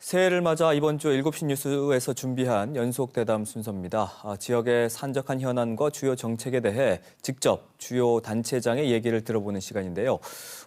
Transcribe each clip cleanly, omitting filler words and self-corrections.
새해를 맞아 이번 주 7시 뉴스에서 준비한 연속 대담 순서입니다. 지역의 산적한 현안과 주요 정책에 대해 직접 주요 단체장의 얘기를 들어보는 시간인데요.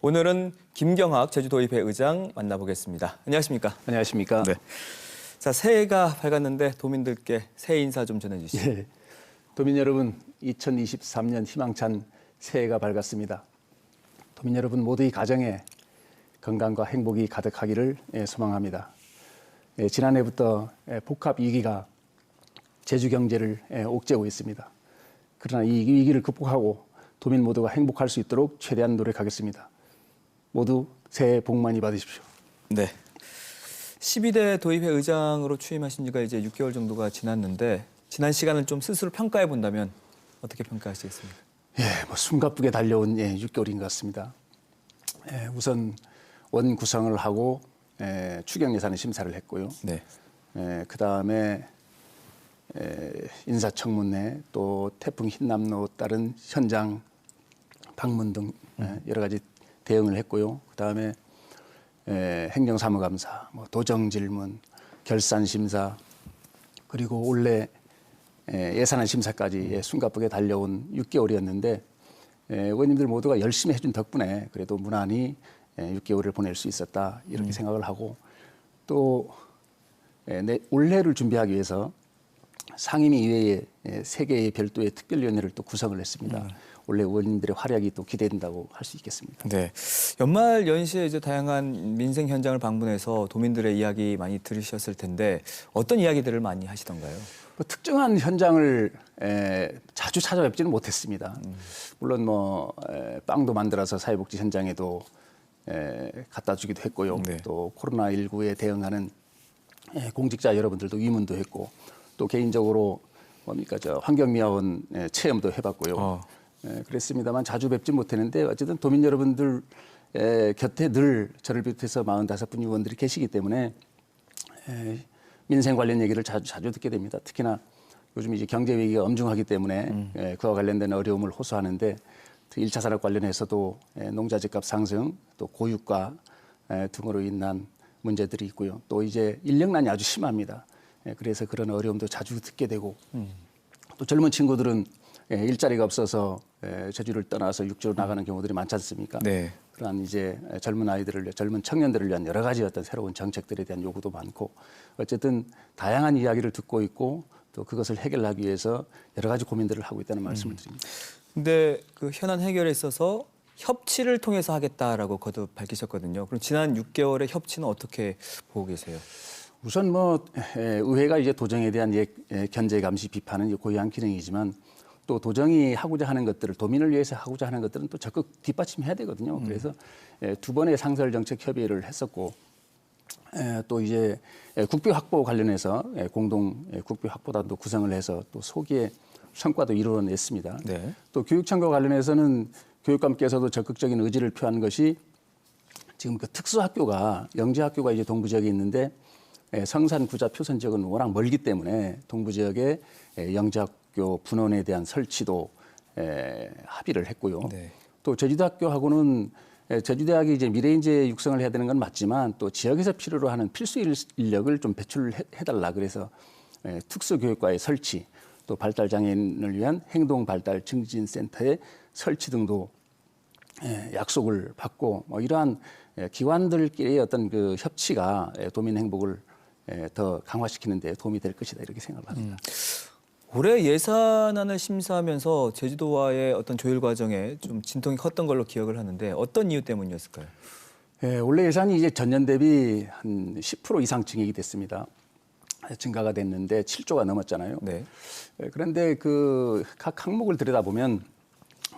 오늘은 김경학 제주도의회 의장 만나보겠습니다. 안녕하십니까? 안녕하십니까? 네. 자, 새해가 밝았는데 도민들께 새해 인사 좀 전해주시죠. 예, 도민 여러분, 2023년 희망찬 새해가 밝았습니다. 도민 여러분 모두의 가정에 건강과 행복이 가득하기를 소망합니다. 지난해부터 복합 위기가 제주 경제를 옥죄고 있습니다. 그러나 이 위기를 극복하고 도민 모두가 행복할 수 있도록 최대한 노력하겠습니다. 모두 새해 복 많이 받으십시오. 네. 12대 도의회 의장으로 취임하신 지가 이제 6개월 정도가 지났는데 지난 시간을 좀 스스로 평가해 본다면 어떻게 평가하시겠습니까? 숨가쁘게 달려온 6개월인 것 같습니다. 우선 원 구성을 하고 추경 예산의 심사를 했고요. 네. 그 다음에 인사청문회 또 태풍 흰남노 따른 현장 방문 등 여러 가지 대응을 했고요. 그 다음에 행정사무감사, 도정 질문, 결산 심사 그리고 올해 예산안 심사까지 숨가쁘게 달려온 6개월이었는데 의원님들 모두가 열심히 해준 덕분에 그래도 무난히 6개월을 보낼 수 있었다 이렇게 생각을 하고 또 올해를 준비하기 위해서 상임위 이외에 3개의 별도의 특별위원회를 또 구성을 했습니다. 올해 의원님들의 활약이 또 기대된다고 할 수 있겠습니다. 네. 연말 연시에 이제 다양한 민생 현장을 방문해서 도민들의 이야기 많이 들으셨을 텐데 어떤 이야기들을 많이 하시던가요? 특정한 현장을 자주 찾아뵙지는 못했습니다. 물론 빵도 만들어서 사회복지 현장에도 갖다 주기도 했고요. 네. 또 코로나19에 대응하는 공직자 여러분들도 위문도 했고 또 개인적으로 환경미화원 체험도 해봤고요. 그랬습니다만 자주 뵙지 못했는데 어쨌든 도민 여러분들 곁에 늘 저를 비롯해서 45분 의원들이 계시기 때문에 민생 관련 얘기를 자주 듣게 됩니다. 특히나 요즘 이제 경제 위기가 엄중하기 때문에 그와 관련된 어려움을 호소하는데 1차 산업 관련해서도 농자재값 상승, 또 고유가 등으로 인한 문제들이 있고요. 또 이제 인력난이 아주 심합니다. 그래서 그런 어려움도 자주 듣게 되고 또 젊은 친구들은 일자리가 없어서 제주를 떠나서 육지로 나가는 경우들이 많지 않습니까? 네. 그러한 이제 젊은 청년들을 위한 여러 가지 어떤 새로운 정책들에 대한 요구도 많고 어쨌든 다양한 이야기를 듣고 있고 또 그것을 해결하기 위해서 여러 가지 고민들을 하고 있다는 말씀을 드립니다. 근데 그 현안 해결에 있어서 협치를 통해서 하겠다라고 거듭 밝히셨거든요. 그럼 지난 6개월의 협치는 어떻게 보고 계세요? 우선 의회가 이제 도정에 대한 견제 감시 비판은 고유한 기능이지만 또 도정이 하고자 하는 것들을 도민을 위해서 하고자 하는 것들은 또 적극 뒷받침해야 되거든요. 그래서 2번의 상설 정책 협의를 했었고 또 이제 국비 확보 관련해서 공동 국비 확보단도 구성을 해서 또 소기에 성과도 이루어냈습니다. 네. 또 교육청과 관련해서는 교육감께서도 적극적인 의지를 표한 것이 지금 그 특수학교가 영재학교가 이제 동부 지역에 있는데 성산, 구자, 표선 지역은 워낙 멀기 때문에 동부 지역에 영재학교 분원에 대한 설치도 합의를 했고요. 네. 또 제주대학교하고는 제주대학이 이제 미래인재 육성을 해야 되는 건 맞지만 또 지역에서 필요로 하는 필수 인력을 좀 배출을 해달라 그래서 특수교육과의 설치 또 발달장애인을 위한 행동발달 증진센터의 설치 등도 약속을 받고 이러한 기관들끼리의 어떤 그 협치가 도민 행복을 더 강화시키는 데 도움이 될 것이다 이렇게 생각을 합니다. 올해 예산안을 심사하면서 제주도와의 어떤 조율 과정에 좀 진통이 컸던 걸로 기억을 하는데 어떤 이유 때문이었을까요? 원래 예산이 이제 전년 대비 한 10% 이상 증액이 됐습니다. 증가가 됐는데 7조가 넘었잖아요. 네. 그런데 그 각 항목을 들여다보면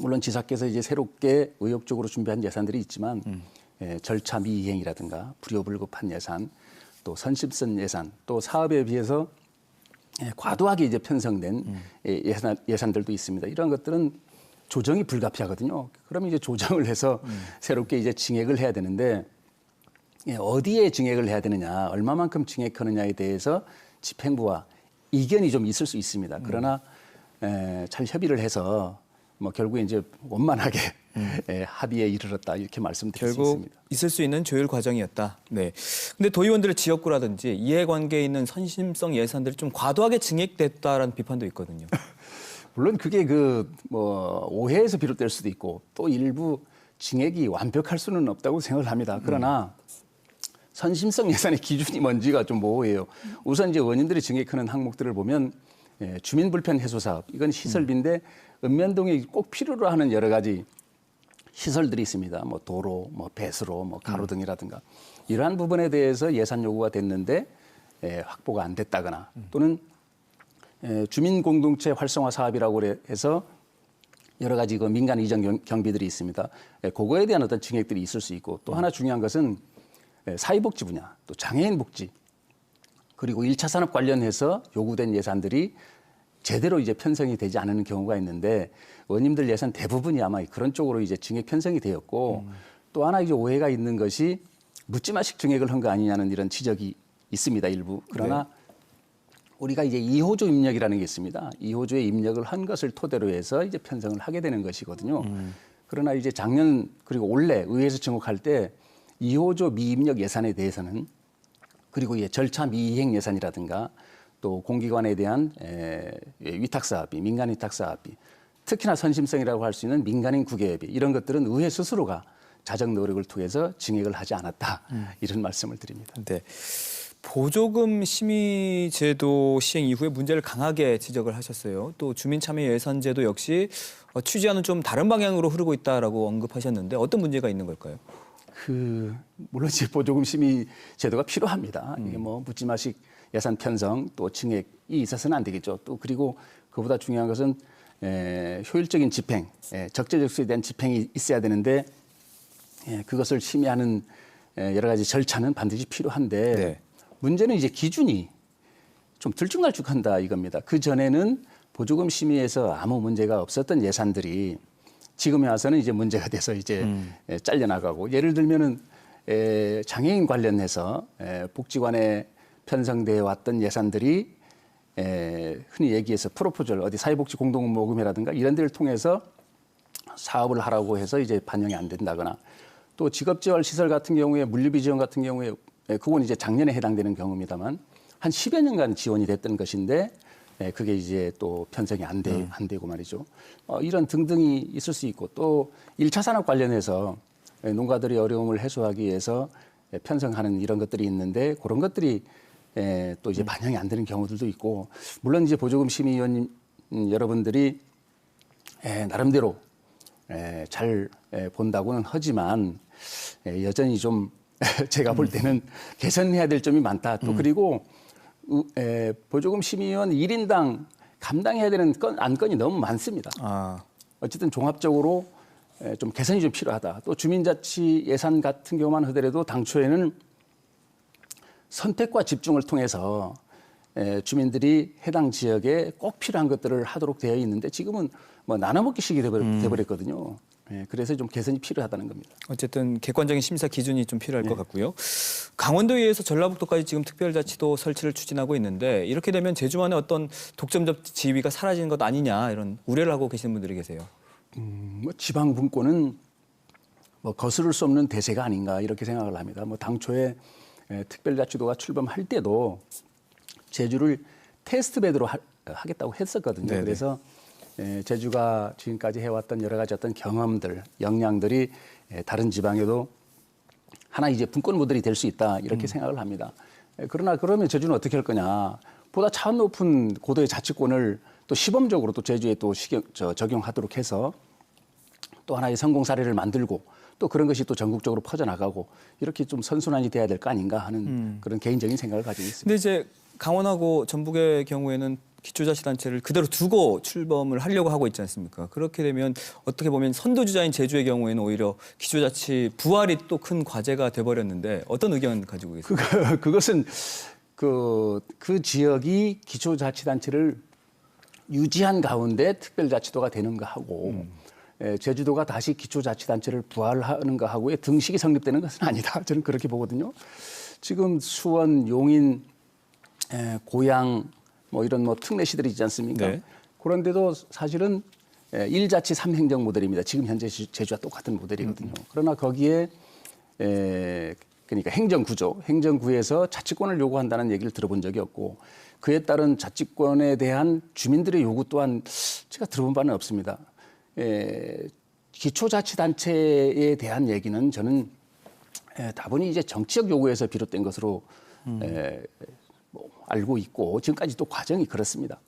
물론 지사께서 이제 새롭게 의욕적으로 준비한 예산들이 있지만 절차 미이행이라든가 불효불급한 예산, 또 선심성 예산, 또 사업에 비해서 과도하게 이제 편성된 예산들도 있습니다. 이런 것들은 조정이 불가피하거든요. 그럼 이제 조정을 해서 새롭게 이제 증액을 해야 되는데 어디에 증액을 해야 되느냐, 얼마만큼 증액하느냐에 대해서 집행부와 이견이 좀 있을 수 있습니다. 그러나 잘 협의를 해서 결국에 이제 원만하게 합의에 이르렀다 이렇게 말씀드릴 수 결국 있습니다. 있을 수 있는 조율 과정이었다. 네. 근데 도의원들의 지역구라든지 이해관계에 있는 선심성 예산들이 좀 과도하게 증액됐다라는 비판도 있거든요. 물론 그게 오해에서 비롯될 수도 있고 또 일부 증액이 완벽할 수는 없다고 생각을 합니다. 그러나 선심성 예산의 기준이 뭔지가 좀 모호해요. 우선 이제 원인들이 증액하는 항목들을 보면 주민 불편 해소 사업 이건 시설비인데 읍면동에 꼭 필요로 하는 여러 가지 시설들이 있습니다. 뭐 도로, 뭐 배수로, 뭐 가로등이라든가 이러한 부분에 대해서 예산 요구가 됐는데 확보가 안 됐다거나 또는 주민 공동체 활성화 사업이라고 해서 여러 가지 그 민간 이전 경비들이 있습니다. 그거에 대한 어떤 증액들이 있을 수 있고 또 하나 중요한 것은 사회복지 분야, 또 장애인 복지 그리고 1차 산업 관련해서 요구된 예산들이 제대로 이제 편성이 되지 않는 경우가 있는데 의원님들 예산 대부분이 아마 그런 쪽으로 이제 증액 편성이 되었고 또 하나 이제 오해가 있는 것이 묻지마식 증액을 한 거 아니냐는 이런 지적이 있습니다 일부. 그러나 우리가 이제 2호조 입력이라는 게 있습니다. 2호조에 입력을 한 것을 토대로 해서 이제 편성을 하게 되는 것이거든요. 그러나 이제 작년 그리고 올해 의회에서 증액할 때 2호조 미입력 예산에 대해서는 그리고 이제 절차 미이행 예산이라든가 또 공기관에 대한 위탁사업비, 민간 위탁사업비, 특히나 선심성이라고 할 수 있는 민간인 국외비 이런 것들은 의회 스스로가 자정 노력을 통해서 증액을 하지 않았다 이런 말씀을 드립니다. 네. 보조금 심의제도 시행 이후에 문제를 강하게 지적을 하셨어요. 또 주민참여예산제도 역시 취지와는 좀 다른 방향으로 흐르고 있다라고 언급하셨는데 어떤 문제가 있는 걸까요? 물론 이제 보조금 심의 제도가 필요합니다. 이게 뭐 묻지마식 예산 편성 또 증액이 있어서는 안 되겠죠. 또 그리고 그보다 중요한 것은 효율적인 집행, 적재적소에 대한 집행이 있어야 되는데 그것을 심의하는 여러 가지 절차는 반드시 필요한데 네. 문제는 이제 기준이 좀 들쭉날쭉한다 이겁니다. 그 전에는 보조금 심의에서 아무 문제가 없었던 예산들이 지금에 와서는 이제 문제가 돼서 이제 잘려나가고 예를 들면은 장애인 관련해서 복지관에 편성되어 왔던 예산들이 흔히 얘기해서 프로포절 어디 사회복지 공동모금회라든가 이런 데를 통해서 사업을 하라고 해서 이제 반영이 안 된다거나 또 직업재활 시설 같은 경우에 물류비 지원 같은 경우에 그건 이제 작년에 해당되는 경우입니다만 한 10여 년간 지원이 됐던 것인데 그게 이제 또 편성이 안 되고 말이죠. 이런 등등이 있을 수 있고 또 1차 산업 관련해서 농가들이 어려움을 해소하기 위해서 편성하는 이런 것들이 있는데 그런 것들이 또 이제 반영이 안 되는 경우들도 있고 물론 이제 보조금 심의위원 여러분들이 나름대로 잘 본다고는 하지만 여전히 좀 제가 볼 때는 개선해야 될 점이 많다. 또 그리고 보조금 심의위원 1인당 감당해야 되는 안건이 너무 많습니다. 어쨌든 종합적으로 좀 개선이 좀 필요하다. 또 주민자치 예산 같은 경우만 하더라도 당초에는 선택과 집중을 통해서 주민들이 해당 지역에 꼭 필요한 것들을 하도록 되어 있는데 지금은 뭐 나눠먹기식이 돼버렸거든요. 그래서 좀 개선이 필요하다는 겁니다. 어쨌든 객관적인 심사 기준이 좀 필요할 것 같고요. 강원도에서 전라북도까지 지금 특별자치도 설치를 추진하고 있는데 이렇게 되면 제주만의 어떤 독점적 지위가 사라지는 것 아니냐 이런 우려를 하고 계시는 분들이 계세요. 뭐 지방 분권은 뭐 거스를 수 없는 대세가 아닌가 이렇게 생각을 합니다. 뭐 당초에 특별자치도가 출범할 때도 제주를 테스트베드로 하겠다고 했었거든요. 네네. 그래서 제주가 지금까지 해왔던 여러 가지 어떤 경험들, 역량들이 다른 지방에도 하나 이제 분권 모델이 될 수 있다 이렇게 생각을 합니다. 그러나 그러면 제주는 어떻게 할 거냐? 보다 차원 높은 고도의 자치권을 또 시범적으로 또 제주에 또 적용하도록 해서 또 하나의 성공 사례를 만들고 또 그런 것이 또 전국적으로 퍼져나가고 이렇게 좀 선순환이 돼야 될 거 아닌가 하는 그런 개인적인 생각을 가지고 있습니다. 근데 이제 강원하고 전북의 경우에는 기초자치단체를 그대로 두고 출범을 하려고 하고 있지 않습니까? 그렇게 되면 어떻게 보면 선두주자인 제주의 경우에는 오히려 기초자치 부활이 또 큰 과제가 돼버렸는데 어떤 의견 가지고 계세요? 그것은 그 지역이 기초자치단체를 유지한 가운데 특별자치도가 되는 거하고 제주도가 다시 기초자치단체를 부활하는 거하고의 등식이 성립되는 것은 아니다. 저는 그렇게 보거든요. 지금 수원, 용인, 고양 뭐 이런 뭐 특례시들이 있지 않습니까? 네. 그런데도 사실은 일자치 3행정 모델입니다. 지금 현재 제주와 똑같은 모델이거든요. 그러나 거기에 그러니까 행정구조, 행정구에서 자치권을 요구한다는 얘기를 들어본 적이 없고 그에 따른 자치권에 대한 주민들의 요구 또한 제가 들어본 바는 없습니다. 기초자치단체에 대한 얘기는 저는 다분히 이제 정치적 요구에서 비롯된 것으로 뭐 알고 있고 지금까지 또 과정이 그렇습니다.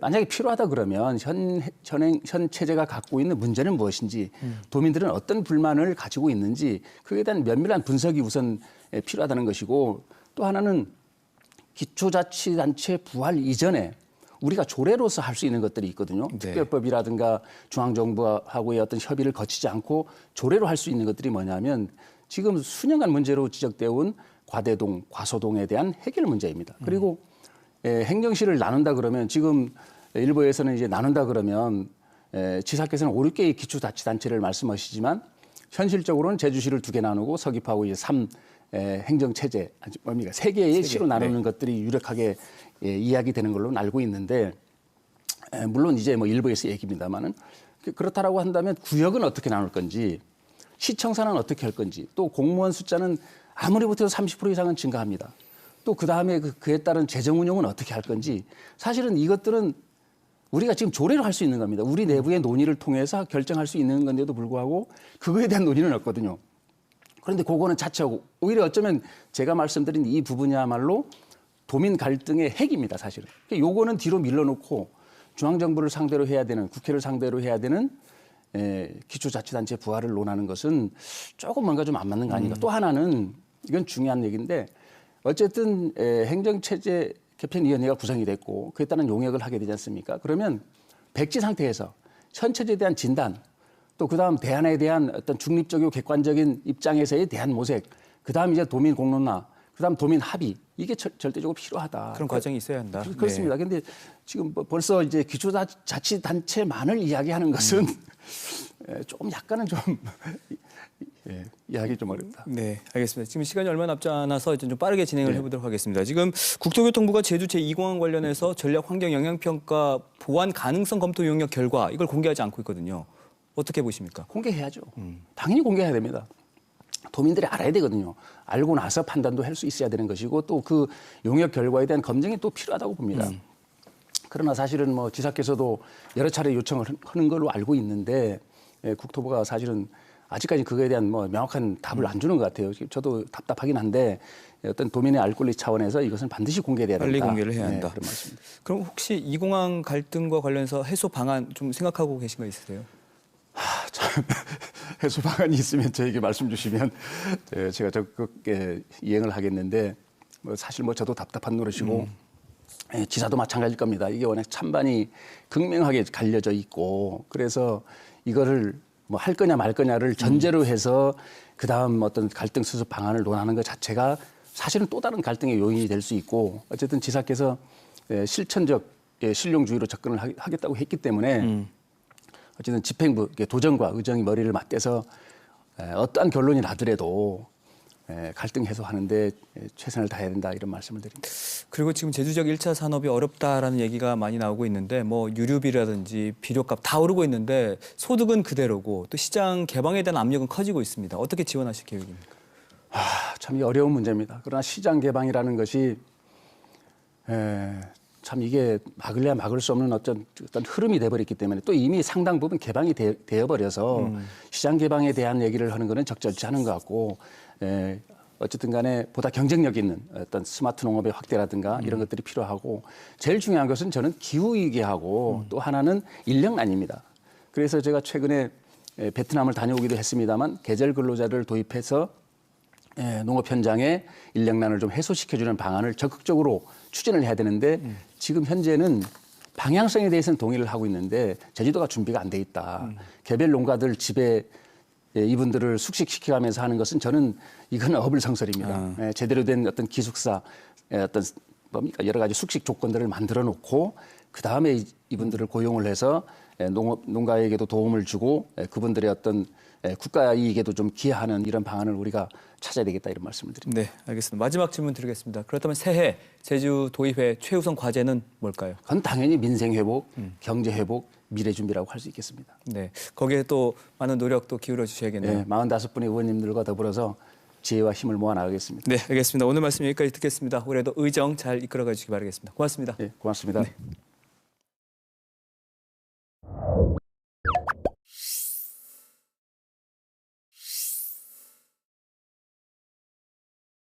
만약에 필요하다 그러면 현 체제가 갖고 있는 문제는 무엇인지 도민들은 어떤 불만을 가지고 있는지 그에 대한 면밀한 분석이 우선 필요하다는 것이고 또 하나는 기초자치단체 부활 이전에 우리가 조례로서 할 수 있는 것들이 있거든요. 네. 특별법이라든가 중앙정부하고의 어떤 협의를 거치지 않고 조례로 할 수 있는 것들이 뭐냐면 지금 수년간 문제로 지적되어 온 과대동, 과소동에 대한 해결 문제입니다. 그리고 행정실을 나눈다 그러면 지금 일부에서는 이제 나눈다 그러면 지사께서는 5, 6개의 기초자치단체를 말씀하시지만 현실적으로는 제주시를 2개 나누고 서귀포하고 이제 3 행정체제, 뭡니까? 3개의 시로 나누는 것들이 유력하게 이야기되는 걸로 알고 있는데 물론 이제 뭐 일부에서 얘기입니다만은 그렇다라고 한다면 구역은 어떻게 나눌 건지 시청사는 어떻게 할 건지 또 공무원 숫자는 아무리 못해도 30% 이상은 증가합니다. 또 그다음에 그에 따른 재정 운용은 어떻게 할 건지 사실은 이것들은 우리가 지금 조례로 할 수 있는 겁니다. 우리 내부의 논의를 통해서 결정할 수 있는 건데도 불구하고 그거에 대한 논의는 없거든요. 그런데 그거는 자체하고 오히려 어쩌면 제가 말씀드린 이 부분이야말로 도민 갈등의 핵입니다, 사실은. 요거는 뒤로 밀어놓고 중앙정부를 상대로 해야 되는 국회를 상대로 해야 되는 기초자치단체 부활을 논하는 것은 조금 뭔가 좀 안 맞는 거 아닌가. 또 하나는 이건 중요한 얘기인데 어쨌든 행정체제 개편위원회가 구성이 됐고 그에 따른 용역을 하게 되지 않습니까? 그러면 백지 상태에서 현 체제에 대한 진단 또 그다음 대안에 대한 어떤 중립적이고 객관적인 입장에서의 대안 모색 그다음 이제 도민 공론화 그다음 도민 합의 이게 절대적으로 필요하다. 그런 과정이 있어야 한다. 그렇습니다. 그런데 지금 벌써 이제 기초자치단체만을 이야기하는 것은 조금 약간은 좀 이야기 좀 어렵다. 네, 알겠습니다. 지금 시간이 얼마 남지 않아서 이제 좀 빠르게 진행을 해보도록 하겠습니다. 지금 국토교통부가 제주 제2공항 관련해서 전략 환경 영향평가 보완 가능성 검토 용역 결과 이걸 공개하지 않고 있거든요. 어떻게 보십니까? 공개해야죠. 당연히 공개해야 됩니다. 도민들이 알아야 되거든요. 알고 나서 판단도 할 수 있어야 되는 것이고 또 그 용역 결과에 대한 검증이 또 필요하다고 봅니다. 그러나 사실은 뭐 지사께서도 여러 차례 요청을 하는 걸로 알고 있는데 국토부가 사실은 아직까지 그거에 대한 뭐 명확한 답을 안 주는 것 같아요. 저도 답답하긴 한데 어떤 도민의 알 권리 차원에서 이것은 반드시 공개돼야 된다. 빨리 공개를 해야 한다. 그런 말씀입니다. 그럼 혹시 이 공항 갈등과 관련해서 해소 방안 좀 생각하고 계신 거 있으세요? 참 해소 방안이 있으면 저에게 말씀 주시면 제가 적극 이행을 하겠는데 뭐 사실 뭐 저도 답답한 노릇이고 지사도 마찬가지일 겁니다. 이게 워낙 찬반이 극명하게 갈려져 있고 그래서 이거를 뭐 할 거냐 말 거냐를 전제로 해서 그다음 어떤 갈등 수습 방안을 논하는 것 자체가 사실은 또 다른 갈등의 요인이 될 수 있고 어쨌든 지사께서 실천적 실용주의로 접근을 하겠다고 했기 때문에 어쨌든 집행부 도정과 의정이 머리를 맞대서 어떠한 결론이 나더라도 갈등 해소하는데 최선을 다해야 된다 이런 말씀을 드립니다. 그리고 지금 제주적 1차 산업이 어렵다라는 얘기가 많이 나오고 있는데 뭐 유류비라든지 비료값 다 오르고 있는데 소득은 그대로고 또 시장 개방에 대한 압력은 커지고 있습니다. 어떻게 지원하실 계획입니까? 참 어려운 문제입니다. 그러나 시장 개방이라는 것이 참 이게 막을래야 막을 수 없는 어떤 흐름이 돼버렸기 때문에 또 이미 상당 부분 개방이 되어버려서 시장 개방에 대한 얘기를 하는 것은 적절치 않은 것 같고 어쨌든 간에 보다 경쟁력 있는 어떤 스마트 농업의 확대라든가 이런 것들이 필요하고 제일 중요한 것은 저는 기후위기하고 또 하나는 인력난입니다. 그래서 제가 최근에 베트남을 다녀오기도 했습니다만 계절 근로자를 도입해서 농업 현장에 인력난을 좀 해소시켜주는 방안을 적극적으로 추진을 해야 되는데 지금 현재는 방향성에 대해서는 동의를 하고 있는데 제주도가 준비가 안 돼 있다. 개별 농가들 집에 이분들을 숙식시켜가면서 하는 것은 저는 이건 어불성설입니다. 제대로 된 어떤 기숙사, 어떤 뭡니까 여러 가지 숙식 조건들을 만들어 놓고 그 다음에 이분들을 고용을 해서 농가에게도 도움을 주고 그분들의 어떤 국가 이익에도 좀 기여하는 이런 방안을 우리가 찾아야 되겠다 이런 말씀을 드립니다. 네, 알겠습니다. 마지막 질문 드리겠습니다. 그렇다면 새해 제주 도입의 최우선 과제는 뭘까요? 그건 당연히 민생 회복, 경제 회복, 미래 준비라고 할 수 있겠습니다. 네, 거기에 또 많은 노력도 기울여 주셔야겠네요. 네, 45분의 의원님들과 더불어서 지혜와 힘을 모아 나가겠습니다. 네, 알겠습니다. 오늘 말씀 여기까지 듣겠습니다. 올해도 의정 잘 이끌어가 주시기 바라겠습니다. 고맙습니다. 네, 고맙습니다. 네.